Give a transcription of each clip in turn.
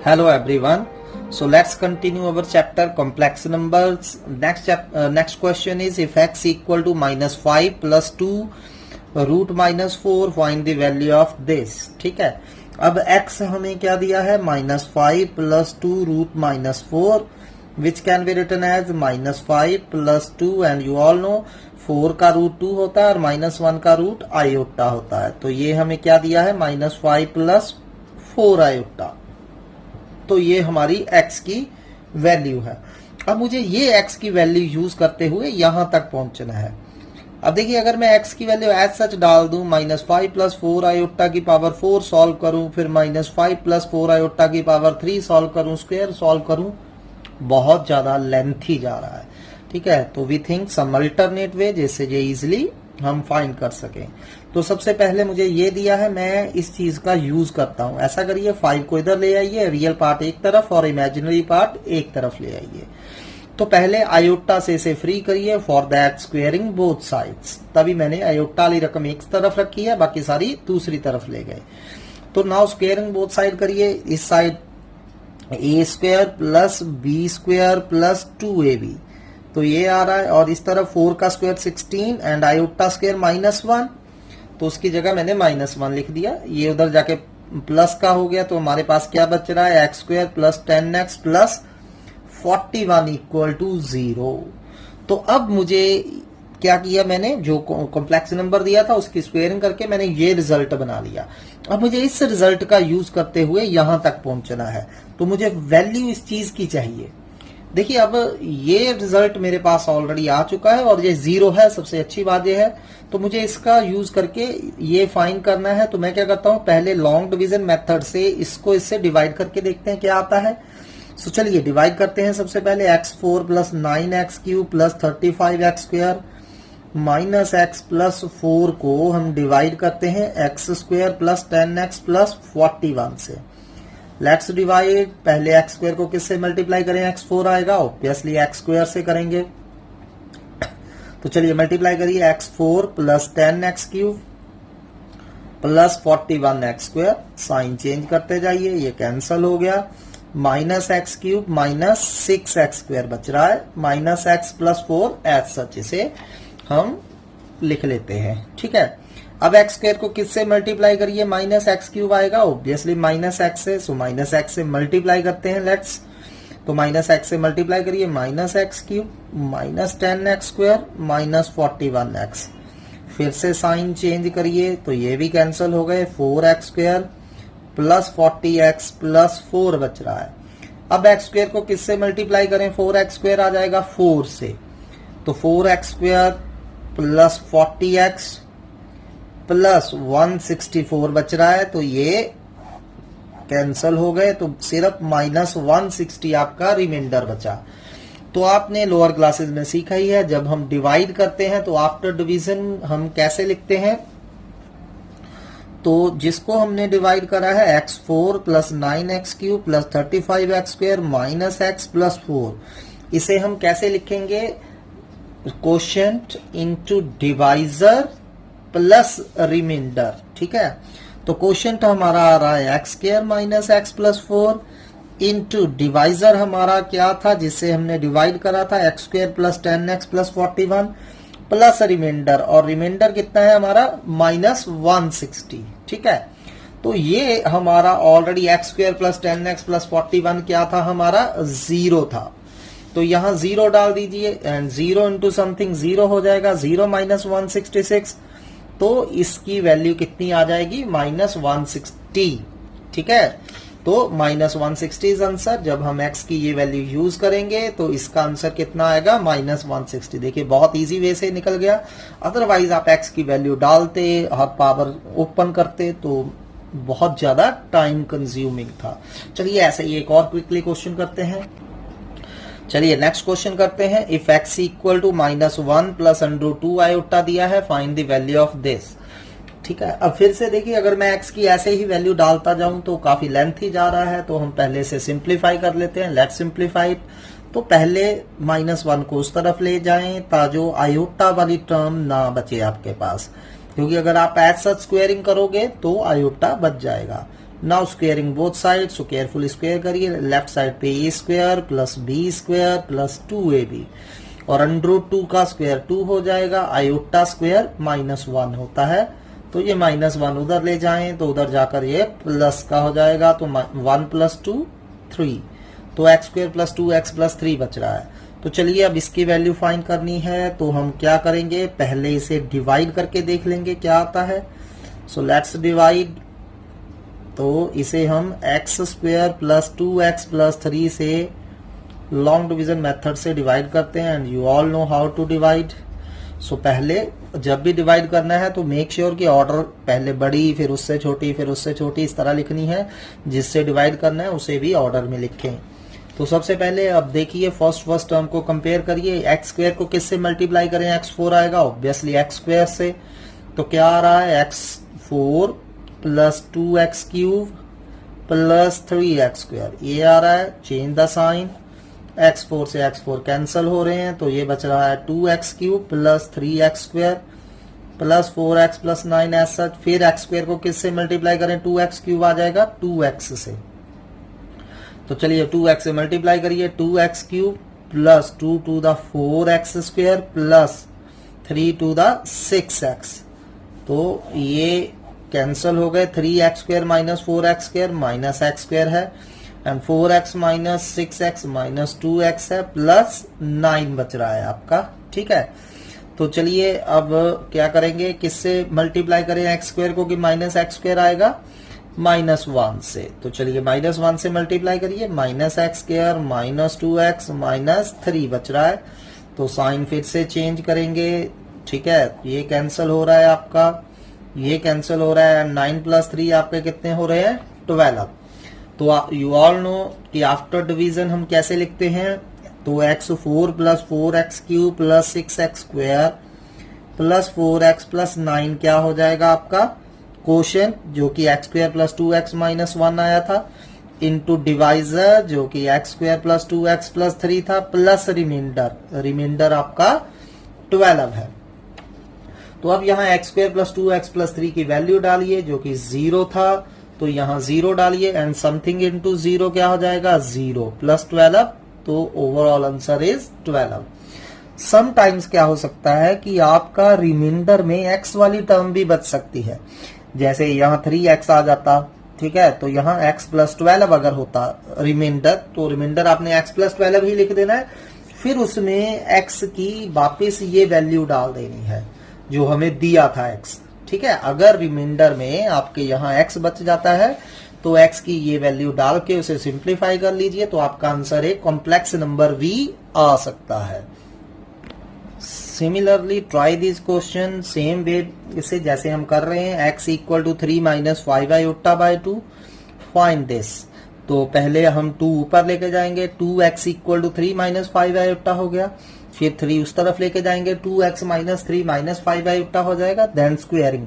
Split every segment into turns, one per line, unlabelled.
Hello everyone. So let's continue our chapter complex numbers. Next question is if x equal to minus 5 plus 2 root minus 4 find the value of this. ठीक है, अब x हमें क्या दिया है minus 5 plus 2 root minus 4 which can be written as minus 5 plus 2 and you all know 4 का root 2 होता है और माइनस 1 का रूट आयोटा होता है। तो ये हमें क्या दिया है माइनस 5 प्लस 4 आयोटा। तो ये हमारी x की वैल्यू है। अब मुझे ये x की वैल्यू यूज करते हुए यहां तक पहुंचना है। अब देखिए अगर मैं x की वैल्यू एज सच डाल दूं माइनस 5 प्लस 4 आयोटा की पावर 4 सॉल्व करूं, फिर माइनस 5 प्लस 4 आयोटा की पावर 3 सॉल्व करूं, स्क्वायर सॉल्व करूं, बहुत ज्यादा लेंथी जा रहा है। ठीक है, तो we think some alternate way जिससे ये इजिली हम फाइंड कर सकें। तो सबसे पहले मुझे ये दिया है, मैं इस चीज का यूज करता हूं। ऐसा करिए 5 को इधर ले आइए, रियल पार्ट एक तरफ और इमेजिनरी पार्ट एक तरफ ले आइए। तो पहले आयोटा से इसे फ्री करिए, for that squaring both sides. तभी मैंने आयोटा वाली रकम एक तरफ रखी है, बाकी सारी दूसरी तरफ ले गए। तो नाउ स्क्वेयरिंग बोथ साइड करिए। इस side a square plus b square plus 2ab, तो ये आ रहा है। और इस तरफ 4 का square 16 and iota square minus 1, तो उसकी जगह मैंने माइनस 1 लिख दिया। ये उधर जाके प्लस का हो गया, तो हमारे पास क्या बच रहा है x square plus 10x plus 41 equal to 0। तो अब मुझे क्या किया, मैंने जो कॉम्प्लेक्स नंबर दिया था उसकी स्क्वेयरिंग करके मैंने ये रिजल्ट बना लिया। अब मुझे इस रिजल्ट का यूज करते हुए यहां तक पहुंचना है, तो मुझे वैल्यू इस चीज की चाहिए। देखिए अब ये रिजल्ट मेरे पास ऑलरेडी आ चुका है और ये 0 है, सबसे अच्छी बात ये है। तो मुझे इसका यूज करके ये फाइंड करना है। तो मैं क्या करता हूं, पहले लॉन्ग डिवीजन मेथड से इसको इससे डिवाइड करके देखते हैं क्या आता है। सो चलिए डिवाइड करते हैं। सबसे पहले x4 plus 9x cube plus 35x square minus x plus 4 को हम डिवाइड करते हैं x square plus 10x plus 41 से। Let's divide. पहले x स्क्वायर को किससे मल्टीप्लाई करें, x4 आएगा, ऑब्वियसली x स्क्वायर से करेंगे। तो चलिए मल्टीप्लाई करिए, x4 plus 10x cube plus 41x square, sign change करते जाइए, ये कैंसल हो गया। Minus x cube minus 6x square बच रहा है, minus x plus 4 as such इसे हम लिख लेते हैं। ठीक है, अब एक्स स्क्वायर को किससे मल्टीप्लाई करिए, माइनस एक्स क्यूब आएगा, ऑब्वियसली माइनस एक्स से। सो माइनस एक्स से मल्टीप्लाई करते हैं, लेट्स। तो माइनस एक्स से मल्टीप्लाई करिए, minus x cube minus 10x square minus 41x, फिर से साइन चेंज करिए, तो ये भी कैंसिल हो गए। 4x square plus 40x plus 4 बच रहा है। अब एक्स स्क्वायर को किससे मल्टीप्लाई करें, 4x स्क्वायर आ जाएगा 4 से, तो 4x square plus 40x plus 164 बच रहा है, तो ये कैंसल हो गए। तो सिर्फ माइनस 160 आपका रिमाइंडर बचा। तो आपने लोअर क्लासेस में सीखा ही है, जब हम डिवाइड करते हैं तो आफ्टर डिवीजन हम कैसे लिखते हैं। तो जिसको हमने डिवाइड करा है x4 plus 9x cube plus 35x square minus x plus 4, इसे हम कैसे लिखेंगे, quotient into divisor plus remainder. ठीक है, तो कोशेंट हमारा आ रहा है x square minus x plus 4 into divisor हमारा क्या था जिससे हमने डिवाइड करा था, x square plus 10x plus 41 plus remainder, और रिमाइंडर कितना है हमारा माइनस 160। ठीक है, तो ये हमारा already x square plus 10x plus 41 क्या था हमारा 0 था। तो यहां 0 डाल दीजिए एंड 0 इंटू समथिंग 0 हो जाएगा, 0 माइनस 166, तो इसकी वैल्यू कितनी आ जाएगी माइनस 160। ठीक है, तो माइनस 160 इज आंसर। जब हम x की ये वैल्यू यूज करेंगे तो इसका आंसर कितना आएगा माइनस 160। देखिए बहुत इजी वे से निकल गया, अदरवाइज आप x की वैल्यू डालते और पावर ओपन करते तो बहुत ज्यादा टाइम कंज्यूमिंग था। चलिए ऐसे ही एक और क्विकली क्वेश्चन करते हैं। चलिए नेक्स्ट क्वेश्चन करते हैं। If x equal to minus 1 plus √2 iota दिया है, find the value of this. ठीक है, अब फिर से देखिए अगर मैं x की ऐसे ही वैल्यू डालता जाऊं तो काफी लेंथी जा रहा है, तो हम पहले से सिंप्लीफाई कर लेते हैं। Let's simplify. तो पहले माइनस 1 को उस तरफ ले जाएं ताजो आयोटा वाली टर्म ना बचे आपके पास, क्योंकि अगर आप एज सच स्क्वेयरिंग करोगे तो आयोटा बच जाएगा। Now squaring both side, so careful square करिए। लेफ्ट साइड पे a square plus b square plus 2ab और √2 का स्क्वायर 2 हो जाएगा। आयोटा स्क्वायर -1 होता है, तो ये -1 उधर ले जाएं तो उधर जाकर ये प्लस का हो जाएगा, तो 1 + 2 3, तो x² + 2x + 3 बच रहा है। तो चलिए अब इसकी वैल्यू फाइंड करनी है, तो हम क्या करेंगे, पहले इसे डिवाइड करके देख लेंगे क्या आता है। सो लेट्स डिवाइड, तो इसे हम x² + 2x + 3 से लॉन्ग डिवीजन मेथड से डिवाइड करते हैं, and you all know how to divide. So पहले जब भी डिवाइड करना है तो मेक श्योर कि ऑर्डर पहले बड़ी, फिर उससे छोटी, फिर उससे छोटी, इस तरह लिखनी है। जिससे डिवाइड करना है उसे भी ऑर्डर में लिखें। तो सबसे पहले अब देखिए फर्स्ट टर्म को कंपेयर करिए। x² को किससे मल्टीप्लाई करें, x4 आएगा ऑब्वियसली x² से, तो क्या आ रहा है x4 + 2x³ + 3x², ये आ रहा है। चेंज द साइन, x4 से x4 कैंसिल हो रहे हैं, तो ये बच रहा है 2x³ + 3x² + 4x + 9 as such. फिर x² को किससे मल्टीप्लाई करें, 2x³ आ जाएगा 2x से, तो चलिए 2x से मल्टीप्लाई करिए। 2x³ + 2 to the 4x² + 3 to the 6x, तो ये कैंसिल हो गए। 3x² - 4x² - x² है, एंड 4x - 6x - 2x है, प्लस 9 बच रहा है आपका। ठीक है, तो चलिए अब क्या करेंगे, किससे मल्टीप्लाई करें x² को कि -x² आएगा -1 से, तो चलिए -1 से मल्टीप्लाई करिए। -x² - 2x - 3 बच रहा है, तो साइन फिर से चेंज करेंगे। ठीक है, ये कैंसिल हो रहा है आपका, ये कैंसिल हो रहा है, 9 + 3 आपके कितने हो रहे हैं 12। तो यू ऑल नो कि आफ्टर डिवीजन हम कैसे लिखते हैं, तो x4 + 4x³ + 6x² + 4x + 9 क्या हो जाएगा आपका क्वोशिएंट, जो कि x² + 2x - 1 आया था, इनटू डिवाइजर जो कि x² + 2x + 3 था, प्लस रिमाइंडर आपका 12 है। तो अब यहाँ x² + 2x + 3 की वैल्यू डालिए जो कि 0 था, तो यहाँ 0 डालिए, एंड समथिंग इनटू 0 क्या हो जाएगा 0 + 12, तो ओवरऑल आंसर इज 12। समटाइम्स क्या हो सकता है कि आपका रिमाइंडर में x वाली टर्म भी बच सकती है, जैसे यहाँ 3x आ जाता। ठीक है, तो यहाँ x + 12 अगर होता रिमाइंडर, तो रिमाइंडर आपने x + 12 ही लिख देना है, फिर उसमें x की वापस ये वैल्यू डाल देनी है जो हमें दिया था x। ठीक है, अगर रिमाइंडर में आपके यहाँ x बच जाता है तो x की ये वैल्यू डाल के उसे सिंप्लीफाई कर लीजिए, तो आपका आंसर एक कॉम्प्लेक्स नंबर v आ सकता है। Similarly try this question same way इसे जैसे हम कर रहे हैं, x = 3 - 5i/2 फाइंड दिस। तो पहले हम 2 ऊपर लेके जाएंगे, 2x = 3 - 5i हो गया, फिर 3 उस तरफ लेके जाएंगे, 2x - 3 - 5i हो जाएगा, देन स्क्वेयरिंग,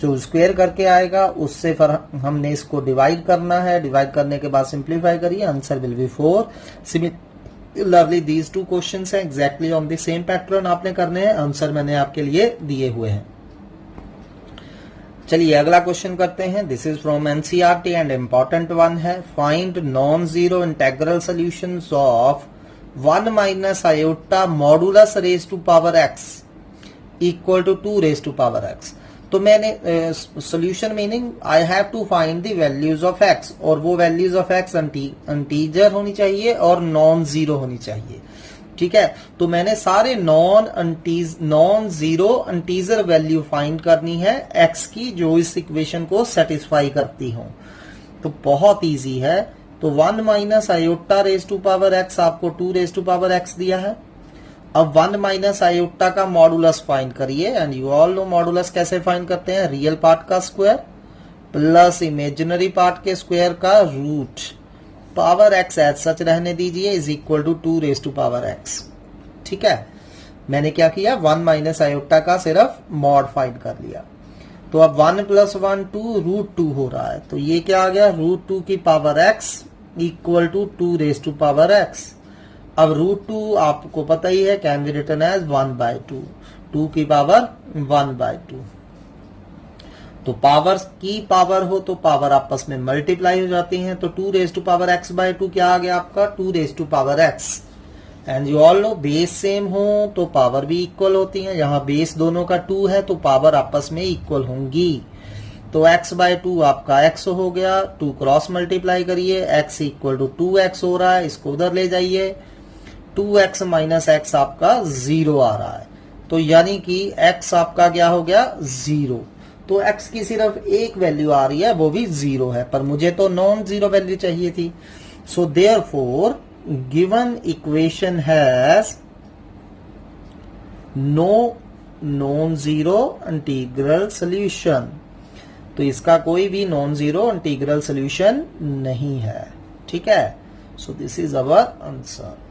जो स्क्वेयर करके आएगा उससे फिर हमने इसको डिवाइड करना है, डिवाइड करने के बाद सिंप्लीफाई करिए, answer will be 4। Similarly these 2 questions हैं exactly on the same pattern आपने करने हैं, आंसर मैंने आपके लिए दिए हुए हैं। चलिए अगला क्वेश्चन करते हैं। This is from NCERT and important one है। Find non zero integral solutions of 1 - iota modulus raise to power x = 2 raise to power x। तो मैंने solution meaning I have to find the values of x, और वो values of x integer होनी चाहिए और non zero होनी चाहिए। ठीक है, तो मैंने सारे non zero integer value find करनी है x की, जो इस इक्वेशन को सेटिस्फाई करती हो। तो बहुत इजी है। तो 1 - iota raise to power x आपको 2 रेज टू पावर x दिया है। अब 1 - iota का मॉडुलस फाइंड करिए, and you all know modulus कैसे फाइंड करते हैं, रियल पार्ट का स्क्वायर प्लस इमेजिनरी पार्ट के स्क्वायर का root, power x as such रहने दीजिए, is equal to 2 raise to power x। ठीक है, मैंने क्या किया, 1 - iota का सिर्फ मॉड फाइंड कर लिया। तो अब 1 + 1 2 √2 हो रहा है, तो ये क्या आ गया, √2 की power x equal to 2 raise to power x। अब √2 आपको पता ही है, कैन बी रिटन एज 1/2, 2 की पावर 1/2। तो पावर की पावर हो तो पावर आपस में मल्टीप्लाई हो जाती हैं, तो 2 raise to power x by 2 क्या आ गया आपका 2 raise to power x। And you all know base same हो तो पावर भी इक्वल होती है, यहाँ बेस दोनों का 2 है तो पावर आपस में इक्वल होंगी। तो x बाय 2 आपका x हो गया, 2 क्रॉस मल्टीप्लाई करिए, x इक्वल टू 2x हो रहा है, इसको उधर ले जाइए, 2x माइनस x आपका 0 आ रहा है, तो यानी कि x आपका क्या हो गया 0। तो x की सिर्फ एक वैल्यू आ रही है, वो भी 0 है, पर मुझे तो नॉन जीरो वैल्यू चाहिए थी। So therefore given equation has no non zero integral solution. तो इसका कोई भी नॉन जीरो इंटीग्रल सॉल्यूशन नहीं है, ठीक है। So this is our answer.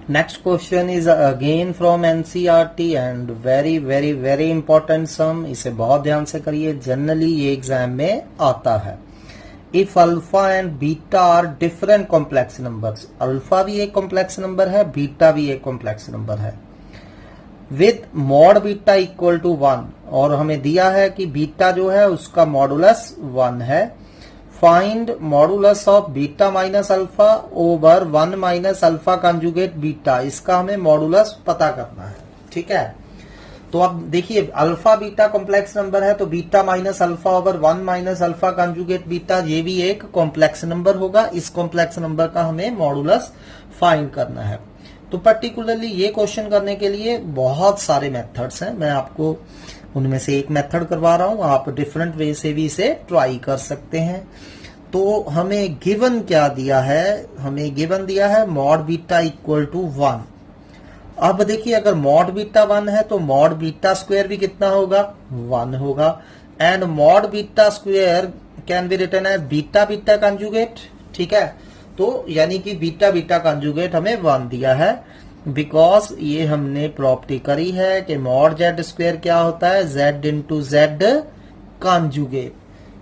Next question is again from NCERT and very important sum। इसे बहुत ध्यान से करिए, जनरली ये एग्जाम में आता है। If alpha and beta are different complex numbers, alpha भी एक कॉम्प्लेक्स नंबर है, बीटा भी एक कॉम्प्लेक्स नंबर है, with mod beta equal to 1, और हमें दिया है कि बीटा जो है उसका मॉडुलस 1 है। Find modulus of beta minus alpha over 1 minus alpha conjugate beta, इसका हमें मॉडुलस पता करना है, ठीक है। तो अब देखिए अल्फा बीटा कॉम्प्लेक्स नंबर है, तो beta minus alpha over 1 minus alpha conjugate beta, ये भी एक कॉम्प्लेक्स नंबर होगा। इस कॉम्प्लेक्स नंबर का हमें मॉडुलस फाइंड करना है। तो पर्टिकुलरली ये क्वेश्चन करने के लिए बहुत सारे मेथड्स हैं, मैं आपको उनमें से एक मेथड करवा रहा हूं, आप डिफरेंट वे से भी इसे ट्राई कर सकते हैं। तो हमें गिवन क्या दिया है, हमें गिवन दिया है मॉड बीटा इक्वल टू 1। अब देखिए अगर मॉड बीटा 1 है तो मॉड बीटा स्क्वायर भी कितना होगा 1 होगा, and mod beta square can be written as beta beta conjugate, ठीक है। तो यानी कि बीटा बीटा कंजुगेट हमें 1 दिया है, बिकॉज ये हमने प्रॉपर्टी करी है कि मॉड जेड स्क्वायर क्या होता है जेड इंटू जेड कंजुगेट,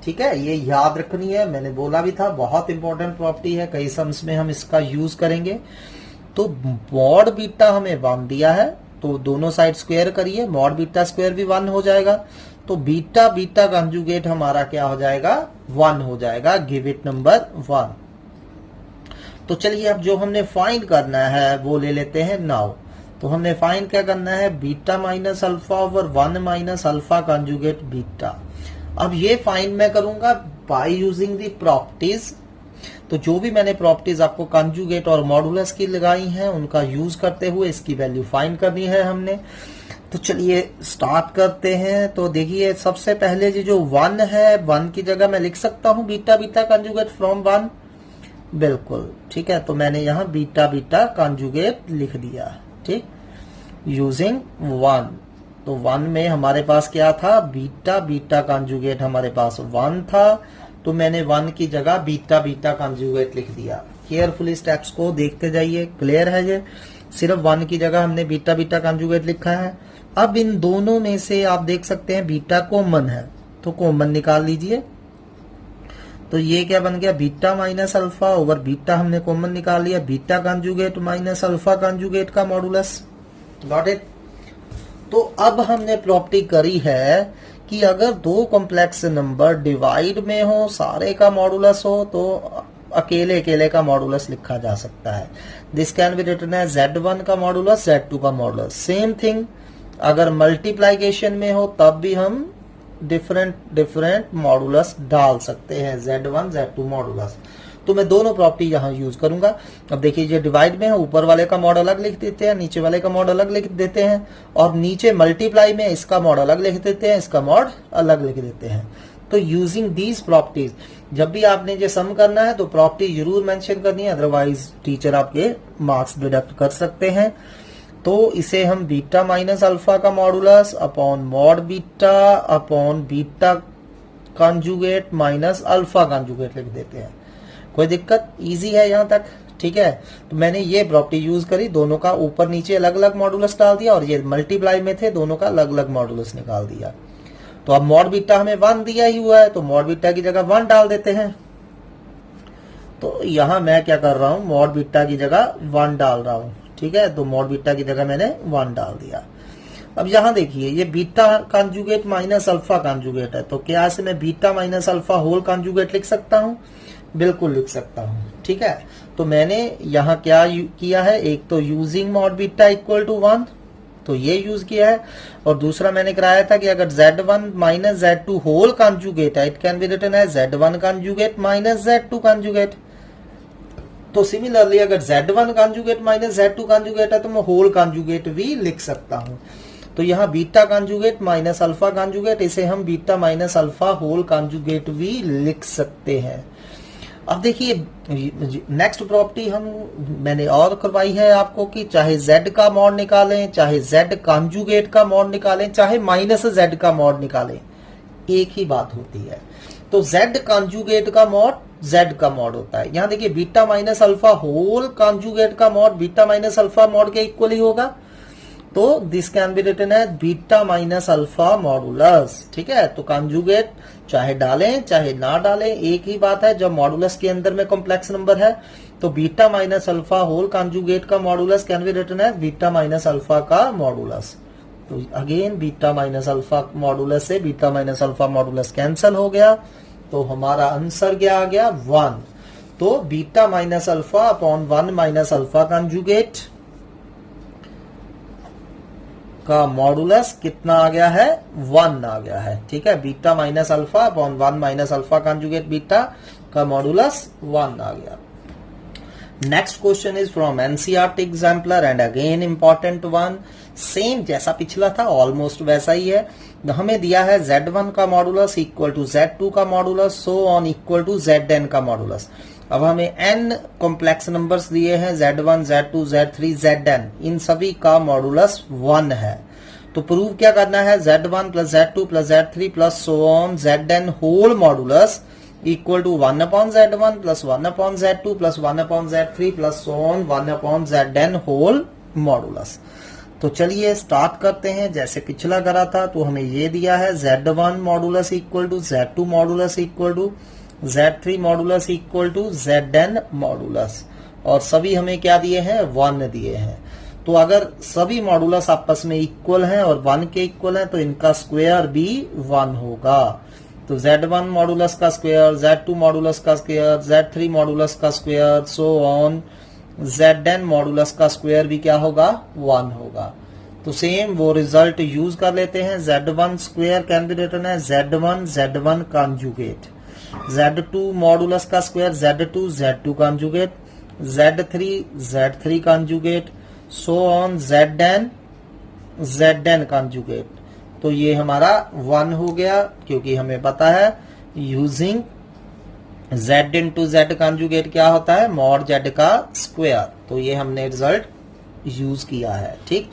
ठीक है। ये याद रखनी है, मैंने बोला भी था बहुत इंपॉर्टेंट प्रॉपर्टी है, कई सम्स में हम इसका यूज करेंगे। तो मॉड बीटा हमें 1 दिया है, तो दोनों साइड स्क्वायर करिए, मॉड बीटा स्क्वायर भी 1 हो जाएगा, तो बीटा बीटा कंजुगेट हमारा क्या हो जाएगा 1 हो जाएगा, गिव इट नंबर 1। तो चलिए अब जो हमने फाइंड करना है वो ले लेते हैं नाउ। तो हमने फाइंड क्या करना है beta minus alpha over 1 minus alpha conjugate beta. अब ये फाइंड मैं करूंगा बाय यूजिंग दी प्रॉपर्टीज। तो जो भी मैंने प्रॉपर्टीज आपको कंजुगेट और मॉडुलस की लगाई हैं उनका यूज करते हुए इसकी वैल्यू फाइंड करनी है हमने। तो चलिए स्टार्ट करते हैं। तो देखिए सबसे पहले जो 1 है 1 की जगह मैं लिख सकता हूं बीटा बीटा कंजुगेट फ्रॉम 1, बिल्कुल ठीक है। तो मैंने यहाँ बीटा बीटा कंजुगेट लिख दिया, ठीक, यूजिंग 1। तो 1 में हमारे पास क्या था बीटा बीटा कंजुगेट हमारे पास 1 था, तो मैंने 1 की जगह बीटा बीटा कंजुगेट लिख दिया। केयरफुली स्टेप्स को देखते जाइए, क्लियर है ये। सिर्फ 1 की जगह हमने बीटा बीटा कंजुगेट लिखा है। अब इन दोनों में से आप देख सकते हैं बीटा कॉमन है, तो कॉमन निकाल लीजिए। तो ये क्या बन गया beta minus alpha over beta हमने कॉमन निकाल लिया, beta conjugate minus alpha conjugate का मॉडुलस, गॉट इट। तो अब हमने प्रॉपर्टी करी है कि अगर दो कॉम्प्लेक्स नंबर डिवाइड में हो सारे का मॉडुलस हो तो अकेले अकेले का मॉडुलस लिखा जा सकता है। This can be written as Z1 का मॉडुलस Z2 का मॉडुलस। सेम थिंग अगर मल्टीप्लिकेशन में हो तब भी हम डिफरेंट मॉडुलस डाल सकते हैं, Z1 Z2 मॉडुलस। तो मैं दोनों प्रॉपर्टी यहाँ यूज करूंगा। अब देखिए ये डिवाइड में है, ऊपर वाले का मॉड अलग लिख देते हैं, नीचे वाले का मॉड अलग लिख देते हैं, और नीचे मल्टीप्लाई में इसका मॉड अलग लिख देते हैं, इसका मॉड अलग लिख देते हैं। तो यूजिंग दीज प्रॉपर्टीज जब भी आपने ये सम करना है तो प्रॉपर्टी जरूर मेंशन करनी है, अदरवाइज टीचर आपके मार्क्स डिडक्ट कर सकते हैं। तो इसे हम बीटा माइनस अल्फा का modulus upon mod beta upon beta conjugate minus alpha conjugate लिख देते हैं। कोई दिक्कत, इजी है यहाँ तक, ठीक है। तो मैंने ये प्रॉपर्टी यूज करी, दोनों का ऊपर नीचे अलग अलग मॉडुलस डाल दिया, और ये मल्टीप्लाई में थे दोनों का अलग अलग मॉडुलस निकाल दिया। तो अब मॉड बीटा हमें 1 दिया ही हुआ है, तो मॉड बीटा की जगह 1 डाल देते हैं। तो यहां मैं क्या कर रहा हूं मॉड बीटा की जगह 1 डाल रहा हूं, ठीक है। तो मॉड बीटा की जगह मैंने 1 डाल दिया। अब यहाँ देखिए ये beta conjugate minus alpha conjugate है, तो क्या इसे मैं beta minus alpha whole conjugate लिख सकता हूँ? बिल्कुल लिख सकता हूँ। ठीक है, तो मैंने यहाँ क्या किया है, एक तो using mod beta equal to 1, तो ये यूज किया है, और दूसरा मैंने कराया था कि अगर Z1 minus Z2 whole conjugate है, it can be written as Z1 conjugate minus Z2 conjugate. तो सिमिलरली अगर Z1 conjugate minus Z2 conjugate है तो मैं होल कॉन्जुगेट भी लिख सकता हूं। तो यहाँ beta conjugate minus alpha conjugate, इसे हम beta minus alpha whole conjugate भी लिख सकते हैं। अब देखिए नेक्स्ट प्रॉपर्टी मैंने और करवाई है आपको कि चाहे Z का मॉड निकालें, चाहे Z कॉन्जुगेट का मॉड निकालें, चाहे माइनस Z का मॉड निकालें, एक ही बात होती है। तो Z कॉन्जुगेट का मॉड Z का मॉड होता है। यहां देखिए beta minus alpha whole conjugate का mod beta minus alpha mod के इक्वल ही होगा, तो this can be written as beta minus alpha modulus. ठीक है, तो कॉन्जुगेट चाहे डालें चाहे ना डालें एक ही बात है। जब मॉडुलस के अंदर में कॉम्प्लेक्स नंबर है तो beta minus alpha whole conjugate का modulus can be written as beta minus alpha का मॉडुलस। तो again beta minus alpha modulus से beta minus alpha modulus cancel हो गया, तो हमारा आंसर क्या आ गया 1। तो beta minus alpha upon 1 minus alpha conjugate का मॉडुलस कितना आ गया है, 1 आ गया है। ठीक है, beta minus alpha upon 1 minus alpha conjugate beta का मॉडुलस 1 आ गया। Next question is from NCERT exemplar and again important one. Same जैसा पिछला था ऑलमोस्ट वैसा ही है। हमें दिया है Z1 का मॉडुलस इक्वल टू Z2 का modulus, so on equal to Zn का मॉडुलस। अब हमें n कॉम्प्लेक्स नंबर्स दिए हैं Z1, Z2, Z3, Zn, इन सभी का मॉडुलस 1 है। तो प्रूव क्या करना है, Z1 plus Z2 plus Z3 plus so on Zn whole modulus equal to 1 upon Z1 plus 1 upon Z2 plus 1 upon Z3 plus so on 1 upon Zn whole modulus. तो चलिए start करते हैं। जैसे पिछला करा था तो हमें ये दिया है Z1 modulus equal to Z2 modulus equal to Z3 modulus equal to Zn modulus, और सभी हमें क्या दिए हैं, 1 दिए हैं। तो अगर सभी मॉडुलस आपस में इक्वल हैं और 1 के इक्वल हैं तो इनका स्क्वायर भी 1 होगा। तो Z1 मॉडुलस का स्क्वायर, Z2 मॉडुलस का स्क्वायर, Z3 मॉडुलस का square, so on Zn modulus का स्क्वायर भी क्या होगा, 1 होगा। तो सेम वो रिजल्ट यूज कर लेते हैं। Z1 square can be written है Z1 कॉन्जुगेट, Z2 मॉडुलस का square Z2 conjugate, Z3 conjugate, so on Zn conjugate. तो ये हमारा 1 हो गया, क्योंकि हमें पता है using Z into Z conjugate क्या होता है, मॉड Z का स्क्वायर। तो ये हमने रिजल्ट यूज किया है। ठीक,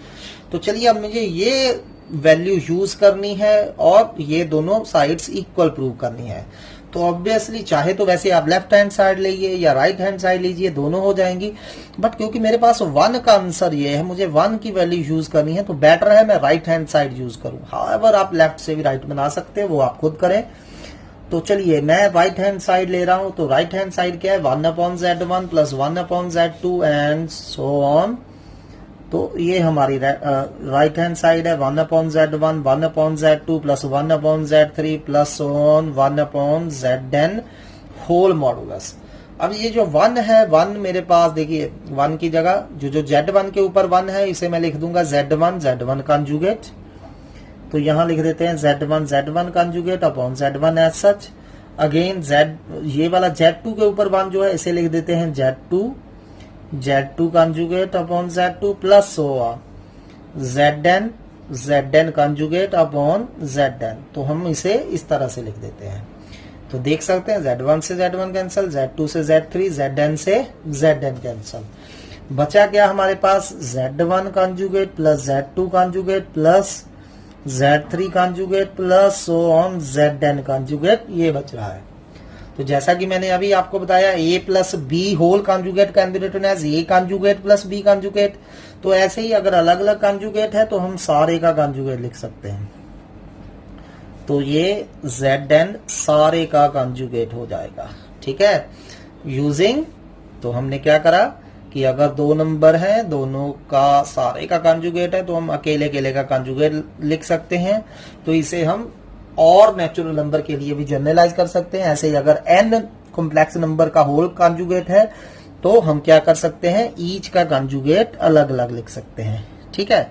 तो चलिए अब मुझे ये वैल्यू यूज करनी है और ये दोनों साइड्स इक्वल प्रूव करनी है। तो ऑब्वियसली चाहे तो वैसे आप लेफ्ट हैंड साइड लीजिए या राइट हैंड साइड लीजिए, दोनों हो जाएंगी, बट क्योंकि मेरे पास 1 का आंसर ये है, मुझे 1 की वैल्यू यूज करनी है, तो बेटर है मैं राइट हैंड साइड यूज करूं। हाउएवर आप लेफ्ट से भी राइट बना सकते हैं, वो आप खुद करें। तो चलिए मैं राइट हैंड साइड ले रहा हूं। तो राइट हैंड साइड क्या है, 1 upon Z1 plus 1 upon Z2 and so on. तो ये हमारी राइट हैंड साइड है, 1 upon Z1, 1 upon Z2 plus 1 upon Z3 plus so on 1 upon Zn whole modulus. अब ये जो 1 है, 1 मेरे पास देखिए 1 की जगह जो Z1 के ऊपर 1 है, इसे मैं लिख दूंगा Z1 कॉन्जुगेट। तो यहां लिख देते हैं Z1 conjugate upon Z1 as such. Again ये वाला Z2 के ऊपर 1 जो है, इसे लिख देते हैं Z2 conjugate upon Z2 plus so on Zn conjugate upon Zn। तो हम इसे इस तरह से लिख देते हैं। तो देख सकते हैं Z1 से Z1 कैंसिल, Z2 से Z3, Zn से Zn कैंसिल। बचा क्या हमारे पास, Z1 conjugate plus Z2 conjugate plus Z3 conjugate plus so on Zn conjugate, ये बच रहा है। तो जैसा कि मैंने अभी आपको बताया A plus b whole conjugate can be written as A conjugate plus B conjugate. तो ऐसे ही अगर अलग अलग कॉन्जुगेट है तो हम सारे का कॉन्जुगेट लिख सकते हैं। तो ये Zn सारे का कॉन्जुगेट हो जाएगा। ठीक है, यूजिंग, तो हमने क्या करा कि अगर दो नंबर हैं, दोनों का सारे का कॉन्जुगेट है, तो हम अकेले अकेले का कॉन्जुगेट लिख सकते हैं। तो इसे हम और नेचुरल नंबर के लिए भी जनरलाइज कर सकते हैं। ऐसे ही अगर n कॉम्प्लेक्स नंबर का होल कॉन्जुगेट है तो हम क्या कर सकते हैं, ईच का कॉन्जुगेट अलग अलग लिख सकते हैं। ठीक है,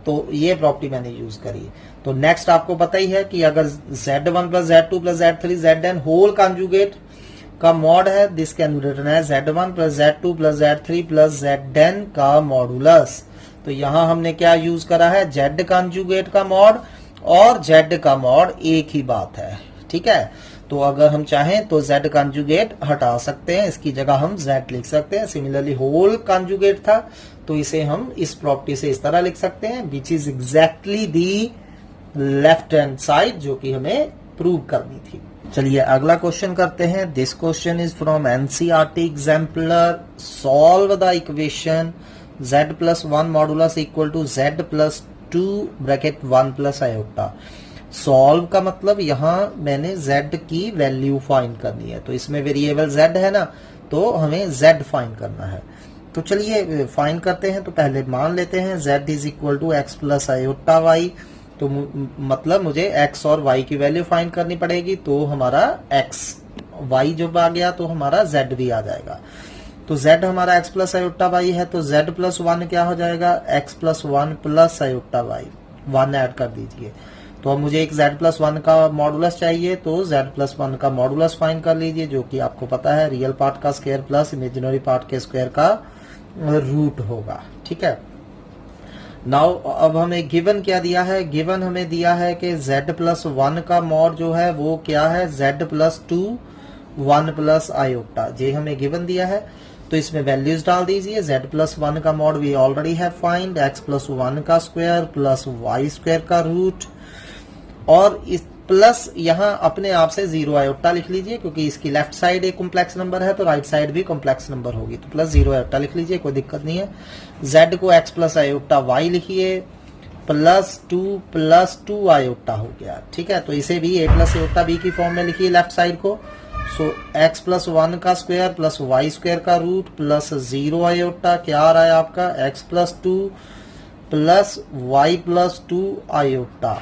तो ये प्रॉपर्टी मैंने यूज करी। तो नेक्स्ट आपको पता ही है कि अगर Z1 plus Z2 plus Z3 Zn whole conjugate का मॉड है, this can be written as Z1 plus Z2 plus Z3 plus Zn का मॉडुलस। तो यहां हमने क्या यूज करा है, Z कॉन्जुगेट का मॉड और Z का मॉड एक ही बात है। ठीक है, तो अगर हम चाहें तो Z कॉन्जुगेट हटा सकते हैं, इसकी जगह हम Z लिख सकते हैं। सिमिलरली होल कॉन्जुगेट था तो इसे हम इस प्रॉपर्टी से इस तरह लिख सकते हैं, which is exactly the left hand side, जो कि हमें प्रूव करनी थी। चलिए अगला क्वेश्चन करते हैं। This question is from NCERT exemplar. Solve the equation Z plus 1 modulus equal to Z plus 2 bracket 1 plus iota. Solve का मतलब यहाँ मैंने Z की वैल्यू फाइंड करनी है, तो इसमें वेरिएबल Z है ना, तो हमें Z फाइंड करना है। तो चलिए फाइंड करते हैं। तो पहले मान लेते हैं Z is equal to x plus iota y. तो मतलब मुझे x और y की वैल्यू फाइंड करनी पड़ेगी, तो हमारा x y जब आ गया तो हमारा z भी आ जाएगा। तो z हमारा x प्लस आयोटा y है, तो z प्लस 1 क्या हो जाएगा, x plus 1 plus iota y, 1 add कर दीजिए। तो अब मुझे एक z प्लस 1 का मॉडुलस चाहिए, तो z प्लस 1 का मॉडुलस फाइंड कर लीजिए, जो कि आपको पता है रियल पार्ट का स्क्वायर प्लस इमेजिनरी पार्ट के स्क्वायर का रूट होगा। ठीक है, नाउ अब हमें गिवन क्या दिया है, गिवन हमें दिया है कि z प्लस 1 का मॉड जो है वो क्या है, z प्लस 2 1 प्लस आयोटा, ये हमें गिवन दिया है। तो इसमें वैल्यूज डाल दीजिए। z प्लस 1 का मॉड वी ऑलरेडी है फाइंड, x प्लस 1 का स्क्वायर प्लस y स्क्वायर का रूट, और इस प्लस यहाँ अपने आप से 0 आयोटा लिख लीजिए, क्योंकि इसकी लेफ्ट साइड एक कॉम्प्लेक्स नंबर है तो राइट साइड भी कॉम्प्लेक्स नंबर होगी, तो प्लस 0 आयोटा लिख लीजिए, कोई दिक्कत नहीं है। z को x प्लस आयोटा y लिखिए, प्लस 2 आयोटा हो गया। ठीक है, तो इसे भी a प्लस आयोटा b की फॉर्म में लिखिए लेफ्ट साइड को। सो x प्लस 1 का स्क्वायर प्लस y स्क्वायर का रूट प्लस 0 आयोटा, क्या आ रहा है आपका, x plus 2 plus y plus 2 iota.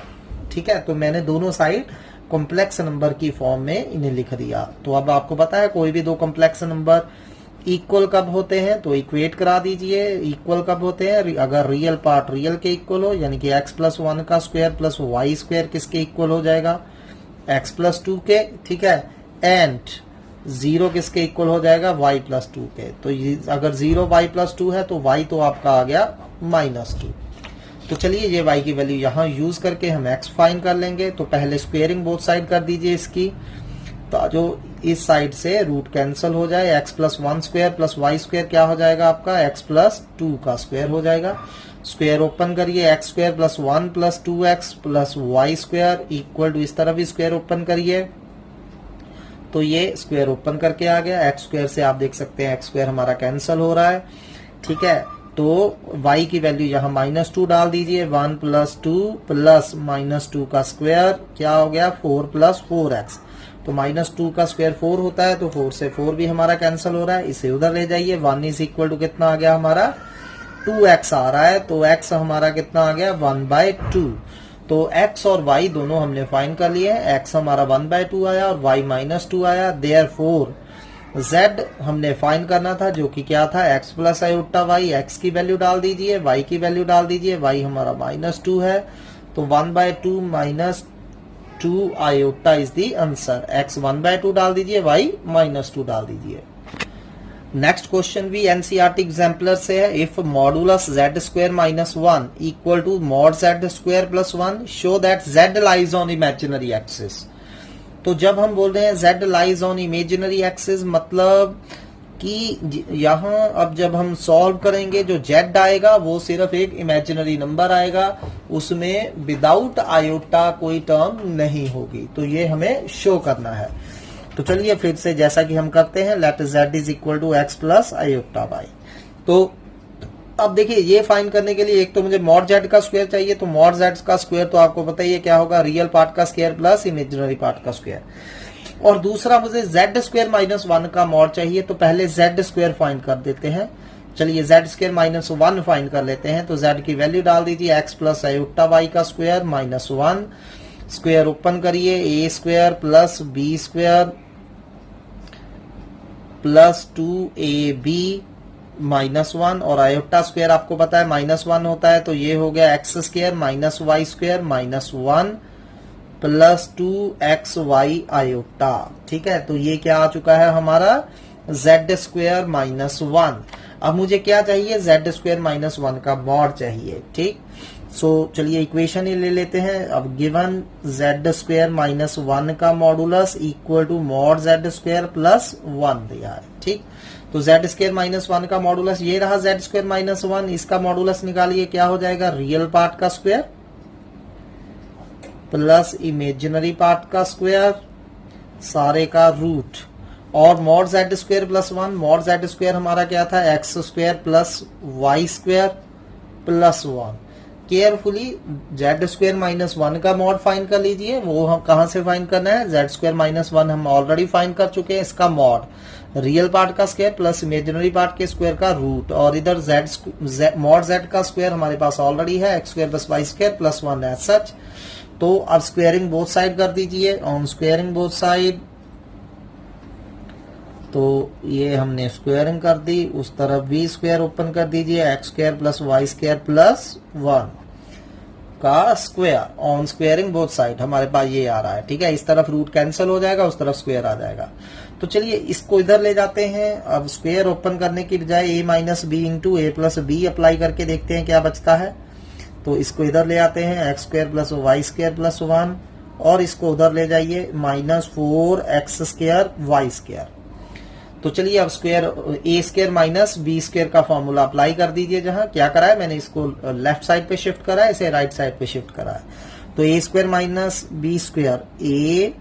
ठीक है, तो मैंने दोनों साइड कॉम्प्लेक्स नंबर की फॉर्म में इन्हें लिख दिया। तो अब आपको पता है कोई भी दो कॉम्प्लेक्स नंबर इक्वल कब होते हैं, तो इक्वेट करा दीजिए। इक्वल कब होते हैं, अगर रियल पार्ट रियल के इक्वल हो, यानी कि x प्लस 1 का स्क्वायर प्लस y स्क्वायर किसके इक्वल हो जाएगा, x प्लस 2 के। ठीक है, एंड 0 किसके इक्वल हो जाएगा, y प्लस 2 के। तो अगर 0 y प्लस 2 है तो y तो आपका आ गया -2। तो चलिए ये y की वैल्यू यहाँ यूज करके हम x फाइंड कर लेंगे। तो पहले स्क्वेयरिंग बोथ साइड कर दीजिए इसकी, तो जो इस साइड से रूट कैंसिल हो जाए, x plus 1 square plus y square क्या हो जाएगा आपका, x प्लस 2 का स्क्वायर हो जाएगा। स्क्वायर ओपन करिए, x square plus 1 plus 2x plus y square equal to, इस तरह भी स्क्वायर ओपन करिए, तो ये स्क्वायर ओपन करके आ गया। x स्क्वायर से आप देख सकते हैं x स्क्वायर हमारा कैंसिल हो रहा है। ठीक है, तो y की वैल्यू यहाँ -2 डाल दीजिए, 1 प्लस 2 प्लस -2 का स्क्वायर क्या हो गया, 4 प्लस 4x। तो -2 का स्क्वायर 4 होता है, तो 4 से 4 भी हमारा कैंसिल हो रहा है, इसे उधर ले जाइए। 1 इज इक्वल टू कितना आ गया हमारा, 2x आ रहा है, तो x हमारा कितना आ गया, 1/2। तो x और y दोनों हमने फाइंड कर लिए हैं। x हमारा 1/2 आया और y -2 आया। देयरफॉर z हमने फाइंड करना था, जो कि क्या था, x plus iota y। x की वैल्यू डाल दीजिए, y की वैल्यू डाल दीजिए, y हमारा -2 है, तो 1/2 -2 iota is the answer. x 1/2 डाल दीजिए, y -2 डाल दीजिए। नेक्स्ट क्वेश्चन भी एनसीईआरटी एग्जाम्पलर से है। If modulus z square -1 equal to mod z square plus 1, show that z lies on imaginary axis. तो जब हम बोल रहे हैं z lies on imaginary axis, मतलब कि यहाँ अब जब हम सॉल्व करेंगे, जो z आएगा वो सिर्फ एक इमेजिनरी नंबर आएगा, उसमें विदाउट आयोटा कोई टर्म नहीं होगी। तो ये हमें शो करना है। तो चलिए फिर से जैसा कि हम करते हैं, let z is equal to x plus iota y। तो अब देखिए ये फाइंड करने के लिए एक तो मुझे मॉड z का स्क्वायर चाहिए, तो मॉड z का स्क्वायर तो आपको पता ही है क्या होगा, रियल पार्ट का स्क्वायर प्लस इमेजिनरी पार्ट का स्क्वायर। और दूसरा मुझे z स्क्वायर -1 का मॉड चाहिए, तो पहले z स्क्वायर फाइंड कर देते हैं। चलिए जेड स्क्वायर माइनस 1 फाइंड कर लेते हैं। तो जेड की वैल्यू डाल दीजिए एक्स प्लस आयोटा वाई का स्क्वायर माइनस 1, स्क्वायर ओपन करिए, a square plus b square plus 2ab minus 1, और आयोटा स्क्वायर आपको पता है माइनस 1 होता है, तो ये हो गया x square minus y square minus 1 plus 2xy iota. ठीक है, तो ये क्या आ चुका है हमारा जेड स्क्वायर माइनस 1। अब मुझे क्या चाहिए, जेड स्क्वायर माइनस 1 का मॉड चाहिए। ठीक, सो चलिए इक्वेशन ही ले लेते हैं। अब गिवन जेड स्क्वायर माइनस 1 का modulus equal to mod z square plus 1 दिया है। ठीक, तो जेड स्क्वायर माइनस 1 का मॉडुलस ये रहा जेड स्क्वायर माइनस 1, इसका मॉडुलस निकालिए, क्या हो जाएगा, रियल पार्ट का स्क्वायर प्लस इमेजिनरी पार्ट का स्क्वायर सारे का रूट, और mod z square plus 1, mod z square हमारा क्या था, x square plus y square plus 1। Carefully z square minus 1 का मॉड फाइंड कर लीजिए, वो हम कहां से फाइंड करना है, जेड स्क्वायर माइनस 1 हम ऑलरेडी फाइंड कर चुके हैं, इसका मॉड रियल पार्ट का स्क्वायर प्लस इमेजिनरी पार्ट के स्क्वायर का रूट, और इधर मॉड जेड का स्क्वायर हमारे पास ऑलरेडी है, x square plus y square plus 1 as such. तो अब स्क्वायरिंग बोथ साइड कर दीजिए, ऑन स्क्वायरिंग बोथ साइड, तो ये हमने स्क्वायरिंग कर दी, उस तरफ भी स्क्वायर ओपन कर दीजिए, x square plus y square plus 1 का square, on squaring both side हमारे पास ये आ रहा है। ठीक है, इस तरफ रूट कैंसिल हो जाएगा, उस तरफ स्क्वायर आ जाएगा। तो चलिए इसको इधर ले जाते हैं। अब स्क्वायर ओपन करने की बजाय ए minus B into a plus B apply करके देखते हैं क्या बचता है। तो इसको इधर ले आते हैं, x square plus y square plus 1, और इसको उधर ले जाइए minus 4x square y square. तो चलिए अब square a square minus b square का फॉर्मूला अप्लाई कर दीजिए। जहां क्या करा है मैंने, इसको लेफ्ट साइड पे शिफ्ट करा है, इसे राइट साइड पे शिफ्ट करा है। तो a square minus b square, a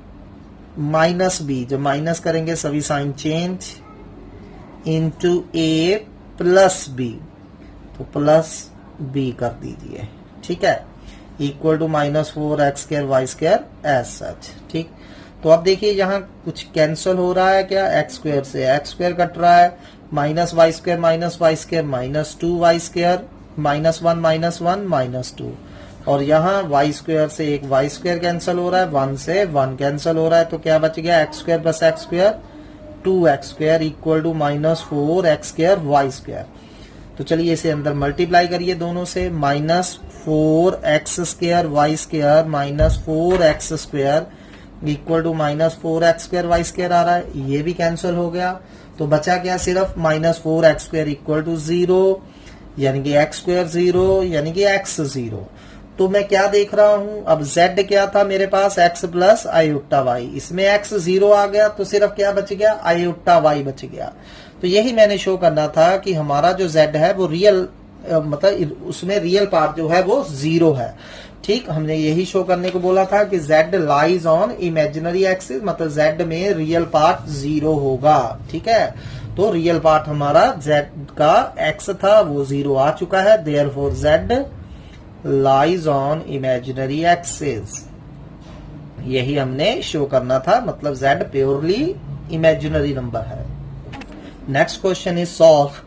minus b, जब माइनस करेंगे सभी sign change, into a plus b, तो प्लस बी कर दीजिए। ठीक है, equal to minus 4x square y square as such. ठीक, तो अब देखिए यहाँ कुछ कैंसिल हो रहा है, क्या, एक्स स्क्वायर से एक्स स्क्वायर कट रहा है, minus y square minus 2 y square minus 1 minus 2, और यहाँ वाई स्क्वायर से एक वाई स्क्वायर कैंसिल हो रहा है, 1 से 1 कैंसिल हो रहा है, तो क्या बच गया, x square plus x square 2x square equal to minus 4x square y square. तो चलिए इसे अंदर मल्टीप्लाई करिए दोनों से, minus 4x square y square minus 4x square equal to minus 4x square y square आ रहा है, ये भी कैंसिल हो गया। तो बचा क्या, सिर्फ minus 4x square equal to 0, यानी कि x स्क्वायर 0, यानी कि x 0। तो मैं क्या देख रहा हूं, अब z क्या था मेरे पास, x प्लस आयोटा वाई, इसमें x 0 आ गया, तो सिर्फ क्या बच गया, आयोटा वाई बच गया। तो यही मैंने शो करना था कि हमारा जो z है वो रियल, मतलब उसमें रियल पार्ट जो है वो 0 है। ठीक, हमने यही शो करने को बोला था कि z lies on imaginary axis, मतलब z में रियल पार्ट 0 होगा। ठीक है, तो रियल पार्ट हमारा z का x था वो 0 आ चुका है, therefore z lies on imaginary axis, यही हमने शो करना था, मतलब z प्योरली इमेजिनरी नंबर है। Next question is solve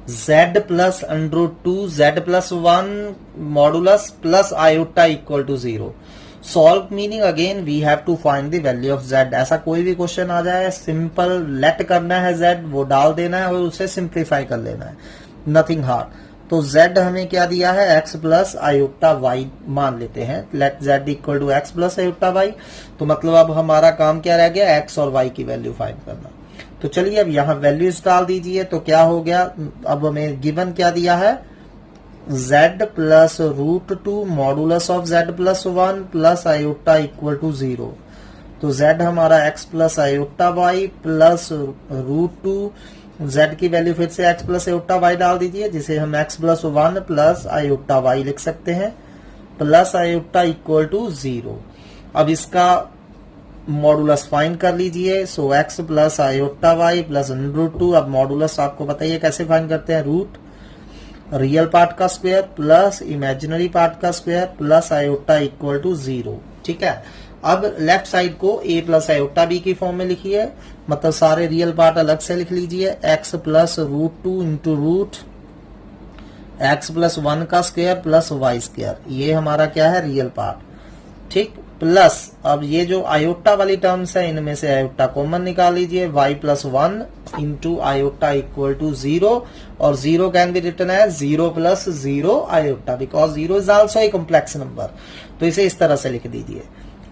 z plus √2 z plus 1 modulus plus iota equal to 0। Solve meaning again we have to find the value of z। ऐसा कोई भी question आ जाए, सिंपल लेट करना है z, वो डाल देना है और उसे सिंप्लीफाई कर लेना है, नथिंग हार्ड। तो z हमें क्या दिया है, x प्लस आयोटा y मान लेते हैं, let z equal to x plus iota y। तो मतलब अब हमारा काम क्या रह गया, x और y की वैल्यू फाइंड करना। तो चलिए अब यहाँ वैल्यूज डाल दीजिए, तो क्या हो गया, अब हमें गिवन क्या दिया है, z plus √2 modulus of z plus 1 plus iota equal to 0। तो z हमारा x plus iota y plus √2, z की वैल्यू फिर से x प्लस आयोटा y डाल दीजिए, जिसे हम x plus 1 plus iota y लिख सकते हैं, प्लस आयोटा इक्वल टू 0। अब इसका मॉडुलस फाइंड कर लीजिए, so x plus iota y plus √2। अब मॉडुलस आपको बताइए कैसे फाइंड करते हैं, रूट रियल पार्ट का स्क्वायर प्लस इमेजिनरी पार्ट का square plus iota equal to 0। ठीक है, अब लेफ्ट साइड को a प्लस आयोटा b की फॉर्म में लिखिए, मतलब सारे रियल पार्ट अलग से लिख लीजिए। x plus root 2 into root x plus 1 का स्क्वायर प्लस y स्क्वायर, ये हमारा क्या है रियल पार्ट, ठीक। प्लस अब ये जो आयोटा वाली टर्म्स है इनमें से आयोटा कॉमन निकाल लीजिए, y plus 1 into iota equal to 0, और 0 can be written as 0 plus 0 iota, because 0 is also a complex number, तो इसे इस तरह से लिख दीजिए।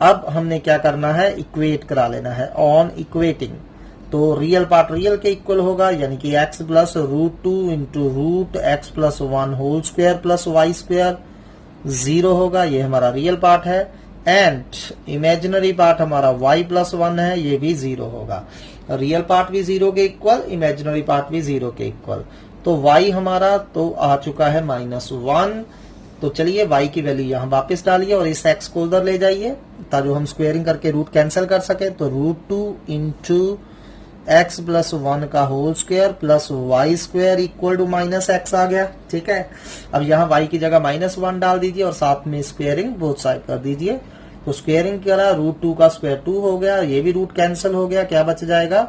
अब हमने क्या करना है, इक्वेट करा लेना है। ऑन इक्वेटिंग तो रियल पार्ट रियल के इक्वल होगा, यानी कि x plus root 2 into root x plus 1 whole square plus y square 0 होगा, ये हमारा रियल पार्ट है। एंड इमेजिनरी पार्ट हमारा y प्लस 1 है, ये भी 0 होगा। रियल पार्ट भी 0 के इक्वल, इमेजिनरी पार्ट भी 0 के इक्वल, तो y हमारा तो आ चुका है -1। तो चलिए y की वैल्यू यहाँ वापस डालिए और इस x को उधर ले जाइए ताकि हम स्क्वेयरिंग करके रूट कैंसिल कर सके। तो रूट 2 इंटू x प्लस 1 का whole square plus y square equal to -x आ गया, ठीक है। अब यहाँ y की जगह -1 डाल दीजिए और साथ में स्क्वेयरिंग बोथ साइड कर दीजिए। तो स्क्वेयरिंग करा, रूट 2 का स्क्वायर 2 हो गया, ये भी रूट कैंसिल हो गया, क्या बच जाएगा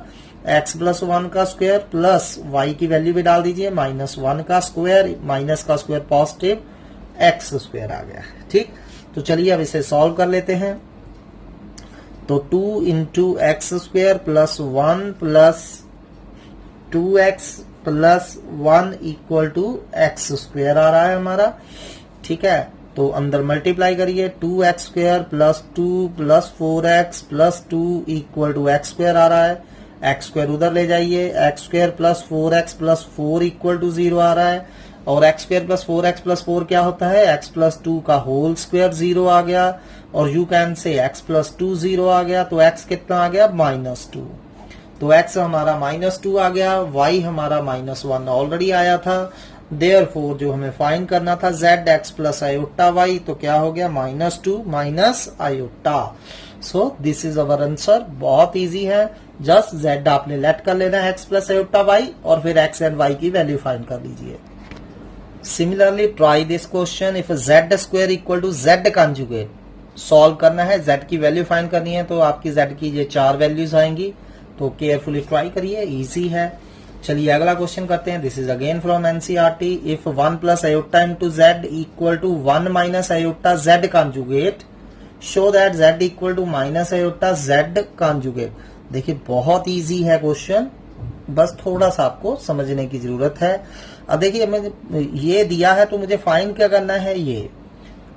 x प्लस 1 का स्क्वायर प्लस y की वैल्यू भी डाल दीजिए -1 का स्क्वायर, माइनस का स्क्वायर पॉजिटिव x स्क्वायर आ गया, ठीक। तो चलिए अब इसे सॉल्व कर लेते हैं। तो 2 into x square plus 1 plus 2x plus 1 equal to x square आ रहा है हमारा, ठीक है। तो अंदर मल्टीप्लाई करिए, 2x square plus 2 plus 4x plus 2 equal to x square आ रहा है। एक्स स्क्वायर उधर ले जाइए, x square plus 4x plus 4 equal to 0 आ रहा है, और x square plus 4x plus 4 क्या होता है, x प्लस 2 का होल स्क्वायर 0 आ गया, और यू कैन से x प्लस 2 0 आ गया, तो x कितना आ गया -2। तो x हमारा -2 आ गया, y हमारा -1 ऑलरेडी आया था। देयरफॉर जो हमें फाइंड करना था z x plus iota y, तो क्या हो गया -2 minus iota. So this is our answer, बहुत इजी है। जस्ट z आपने लेट कर लेना है x प्लस आयोटा y, और फिर x एंड y की वैल्यू फाइंड कर लीजिए। Similarly try this question, if z square equal to z conjugate, solve करना है, z की वैल्यू फाइंड करनी है, तो आपकी z की ये 4 वैल्यूज आएंगी, तो केयरफुली ट्राई करिए, इजी है। चलिए अगला क्वेश्चन करते हैं। This is again from NCERT. If 1 plus iota into z equal to 1 minus iota z conjugate, show that z equal to minus iota z conjugate. देखिए बहुत इजी है क्वेश्चन, बस थोड़ा सा आपको समझने की जरूरत है। अब देखिए मैंने ये दिया है तो मुझे फाइंड क्या करना है, ये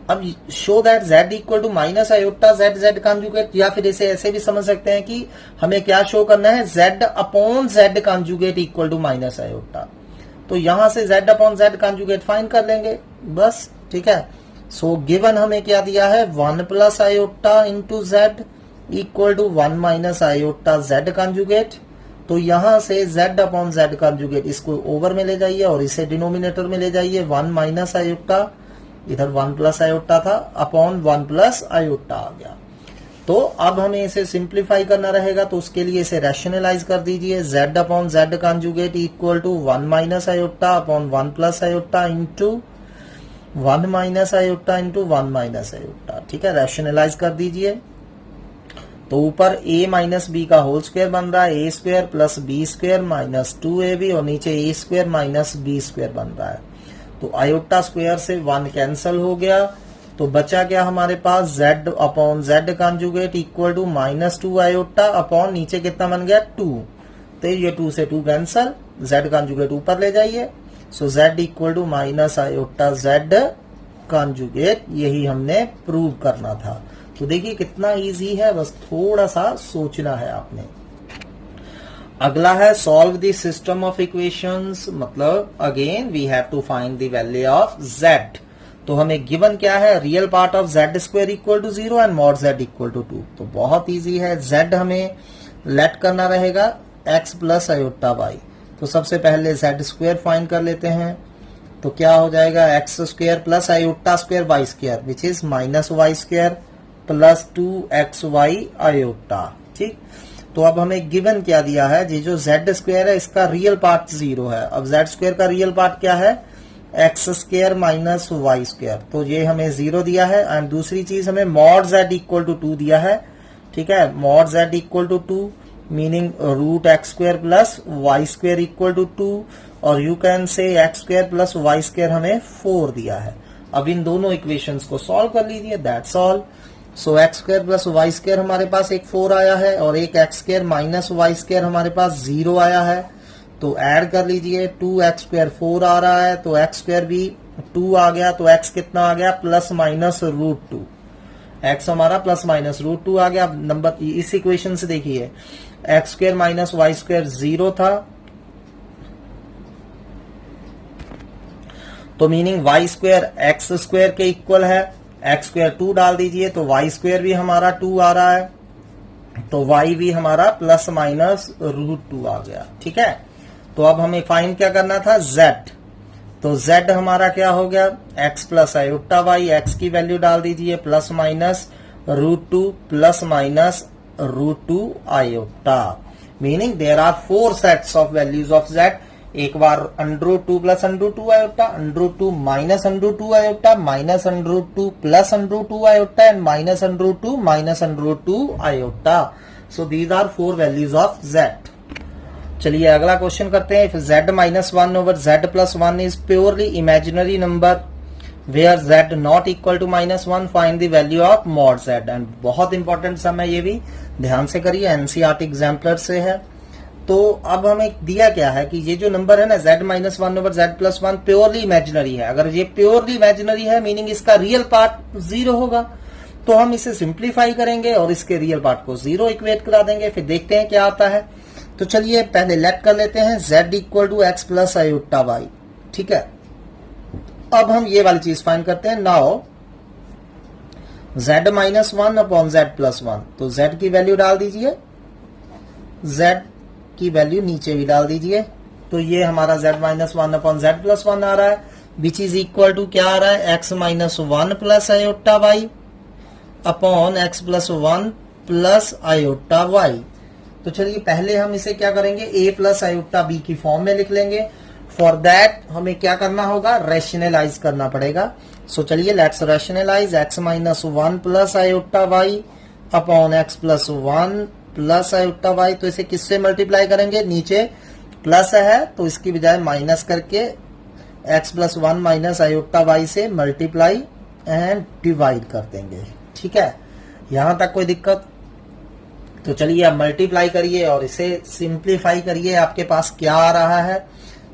अब show that z equal to minus iota z conjugate, या फिर इसे ऐसे भी समझ सकते हैं कि हमें क्या शो करना है, z upon z conjugate equal to minus iota. तो यहां से z upon z conjugate find कर लेंगे बस, ठीक है। सो गिवन हमें क्या दिया है, 1 plus iota into z equal to 1 minus iota z conjugate. तो यहां से z अपॉन z कंजुगेट इसको ओवर में ले जाइए और इसे डिनोमिनेटर में ले जाइए, 1 माइनस आयोटा, इधर 1 प्लस आयोटा था, अपॉन 1 प्लस आयोटा आ गया। तो अब हमें इसे सिंप्लीफाई करना रहेगा, तो उसके लिए इसे रैशनलाइज कर दीजिए, z upon z conjugate equal to 1 minus iota upon 1 plus iota into 1 minus iota into 1 minus iota, ठीक है। रैशनलाइज कर दीजिए, तो ऊपर a माइनस बी का होल स्क्वायर बन रहा है, a square plus b square minus 2ab, और नीचे a square minus b square बन रहा है। तो आयोटा स्क्वायर से 1 कैंसिल हो गया, तो बचा क्या हमारे पास, z upon z conjugate equal to -2 iota upon नीचे कितना बन गया 2, तो ये 2 से 2 कैंसिल, z कंजुगेट ऊपर ले जाइए। So z equal to minus iota z conjugate, यही हमने प्रूव करना था। तो देखिए कितना इजी है, बस थोड़ा सा सोचना है आपने। अगला है solve the system of equations, मतलब again we have to find the value of z। तो हमें गिवन क्या है, real part of z square equal to 0 and mod z equal to 2। तो बहुत इजी है, z हमें लेट करना रहेगा x प्लस आयोटा y। तो सबसे पहले z स्क्वायर फाइंड कर लेते हैं, तो क्या हो जाएगा, x square plus iota square y square which is minus y square plus 2xy iota, ठीक। तो अब हमें गिवन क्या दिया है, ये जो z स्क्वायर है इसका रियल पार्ट 0 है। अब z स्क्वायर का रियल पार्ट क्या है, x square minus y square, तो ये हमें 0 दिया है। एंड दूसरी चीज हमें मॉड z इक्वल टू 2 दिया है, ठीक है, mod z equal to 2 meaning root x square plus y square equal to 2, और you can say x square plus y square हमें 4 दिया है। अब इन दोनों इक्वेशंस को सॉल्व कर लीजिए, that's all. So x square plus y square हमारे पास एक 4 आया है, और एक x square minus y square हमारे पास 0 आया है। तो ऐड कर लीजिए, 2x स्क्वायर 4 आ रहा है, तो x स्क्वायर भी 2 आ गया, तो x कितना आ गया, प्लस माइनस रूट 2, x हमारा प्लस माइनस रूट 2 आ गया। नंबर इस इक्वेशन से देखिए, x square minus y square 0 था, तो meaning y square x square के इक्वल है, एक्स स्क्वायर 2 डाल दीजिए तो वाई स्क्वायर भी हमारा 2 आ रहा है, तो y भी हमारा प्लस माइनस रूट 2 आ गया, ठीक है। तो अब हमें फाइंड क्या करना था, z, तो z हमारा क्या हो गया, x plus iota y, x की वैल्यू डाल दीजिए plus minus root 2 plus minus root 2 iota, meaning there are 4 sets of values of z। एक बार √2 plus √2 iota, √2 minus √2 iota, minus √2 plus √2 iota, and minus √2 minus √2 iota. So these are 4 values of z। चलिए अगला question करते हैं। If z minus 1 over z plus 1 is purely imaginary number where z not equal to -1, find the value of mod z। And बहुत important sum है, ये भी ध्यान से करिए, एनसीईआरटी एग्जाम्पलर से है। तो अब हमें दिया क्या है कि ये जो नंबर है ना z minus 1 over z plus 1 purely imaginary है। अगर ये प्योरली इमेजिनरी है मीनिंग इसका रियल पार्ट 0 होगा, तो हम इसे सिंप्लीफाई करेंगे और इसके रियल पार्ट को 0 इक्वेट करा देंगे, फिर देखते हैं क्या आता है। तो चलिए पहले लेट कर लेते हैं z equal to x plus iota y, ठीक है। अब हम ये वाली चीज फाइंड करते हैं। Now z minus 1 upon z plus 1, तो z की वैल्यू डाल दीजिए, z की वैल्यू नीचे भी डाल दीजिए, तो ये हमारा z minus 1 upon z plus 1 आ रहा है, विच इज इक्वल टू क्या आ रहा है, x minus 1 plus iota y upon x plus 1 plus iota y. तो चलिए पहले हम इसे क्या करेंगे, a प्लस आयोटा b की फॉर्म में लिख लेंगे। फॉर दैट हमें क्या करना होगा, रैशनलाइज करना पड़ेगा। सो चलिए let's rationalise, x minus 1 plus iota y upon x plus 1 plus iota y. तो इसे किससे मल्टीप्लाई करेंगे, नीचे प्लस है तो इसकी बजाय माइनस करके x plus 1 minus iota y से मल्टीप्लाई एंड डिवाइड कर देंगे, ठीक है। यहां तक कोई दिक्कत? तो चलिए अब मल्टीप्लाई करिए और इसे सिंप्लीफाई करिए, आपके पास क्या आ रहा है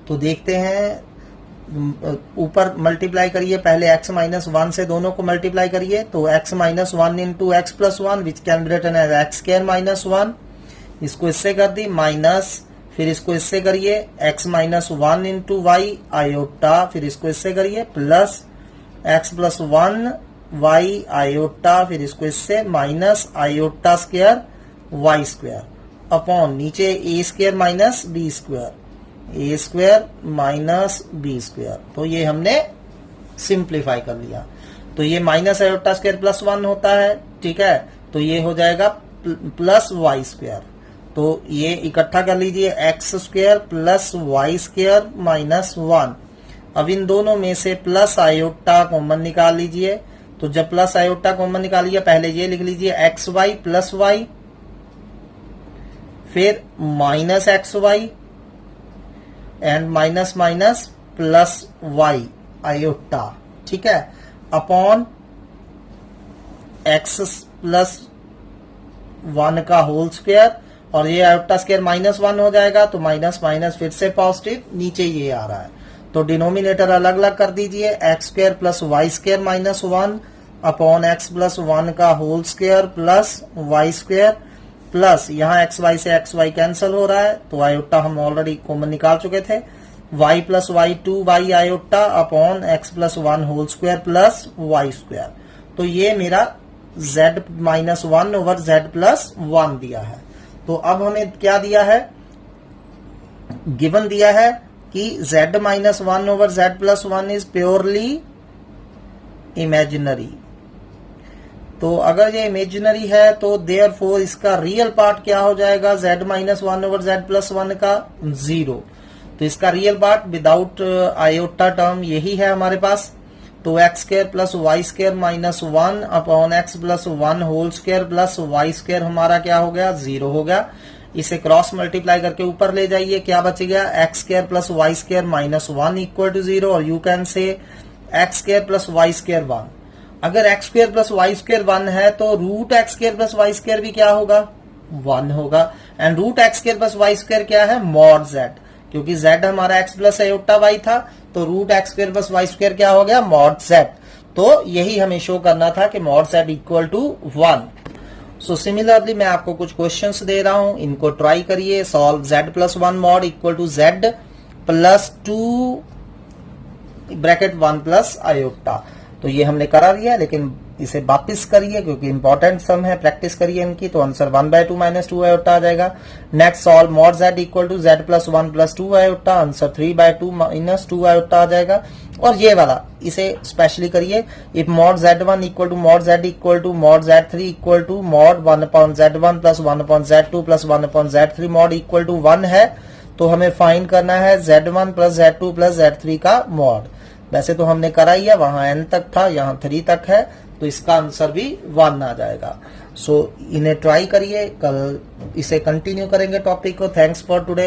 तो देखते हैं। ऊपर मल्टीप्लाई करिए, पहले x माइनस 1 से दोनों को मल्टीप्लाई करिए, तो x minus 1 into x plus 1 which can be written as x square minus 1, इसको इससे कर दी माइनस, फिर इसको इससे करिए x minus 1 into y iota, फिर इसको इससे करिए plus x plus 1 y iota, फिर इसको इससे minus iota square y square upon नीचे a square minus b square, a square minus b square. तो ये हमने सिंप्लीफाई कर लिया, तो ये माइनस आयोटा स्क्वायर प्लस 1 होता है, ठीक है। तो ये हो जाएगा प्लस वाई स्क्वायर, तो ये इकट्ठा कर लीजिए x square plus y square minus 1। अब इन दोनों में से प्लस आयोटा कॉमन निकाल लीजिए, तो जब प्लस आयोटा कॉमन निकालिए पहले ये लिख लीजिए एक्स वाई प्लस वाई, फिर minus x y and minus minus plus y iota, ठीक है, अपॉन एक्स प्लस 1 का होल स्क्वायर, और ये आयोटा स्क्वायर माइनस 1 हो जाएगा, तो माइनस माइनस फिर से पॉजिटिव, नीचे ये आ रहा है, तो डिनोमिनेटर अलग अलग कर दीजिए, x square plus y square minus 1 upon x plus 1 का whole square plus y square, plus यहाँ एक्स वाई से एक्स वाई कैंसिल हो रहा है, तो आयोटा हम ऑलरेडी कॉमन निकाल चुके थे, y plus y 2 y iota upon x plus 1 whole square plus y square. तो ये मेरा z minus 1 over z plus 1 दिया है। तो अब हमें क्या दिया है, गिवन दिया है कि z minus 1 over z plus 1 is purely imaginary. तो अगर ये इमेजिनरी है तो देयरफॉर इसका रियल पार्ट क्या हो जाएगा, z minus 1 over z plus 1 का 0। तो इसका real part without iota term यही है हमारे पास। तो x square plus y square minus 1 upon x plus 1 whole square plus y square हमारा क्या हो गया, 0 हो गया। इसे क्रॉस मल्टीप्लाई करके ऊपर ले जाइए, क्या बच गया, x square plus y square minus 1 equal to 0, और you can say x square plus y square 1। अगर x square plus y square 1 है तो root x square plus y square भी क्या होगा, 1 होगा। And root x square plus y square क्या है, मॉड जेड, क्योंकि z हमारा x प्लस आयोटा y था, तो root x square plus y square क्या हो गया, मॉड z। तो यही हमें शो करना था कि mod z equal to 1। So similarly मैं आपको कुछ क्वेश्चंस दे रहा हूं, इनको ट्राई करिए। Solve z plus 1 mod equal to z plus 2 bracket 1 plus iota. तो ये हमने करा दिया, लेकिन इसे वापिस करिए क्योंकि इंपॉर्टेंट सम है, प्रैक्टिस करिए इनकी। तो आंसर 1/2 माइनस 2 आयोटा आ जाएगा। Next solve mod z equal to z plus 1 plus 2 iota, answer 3/2 minus 2 iota आ जाएगा। और ये वाला इसे स्पेशली करिए, if mod z1 equal to mod z equal to mod z3 equal to mod 1 upon z1 plus 1 upon z2 plus 1 upon z3 mod equal to 1 है, तो हमें फाइंड करना है z1 plus z2 plus z3 का mod. वैसे तो हमने करा ही है, वहां n तक था, यहाँ 3 तक है, तो इसका आंसर भी 1 आ जाएगा। सो इन्हें ट्राई करिए, कल इसे कंटिन्यू करेंगे टॉपिक को। Thanks for today.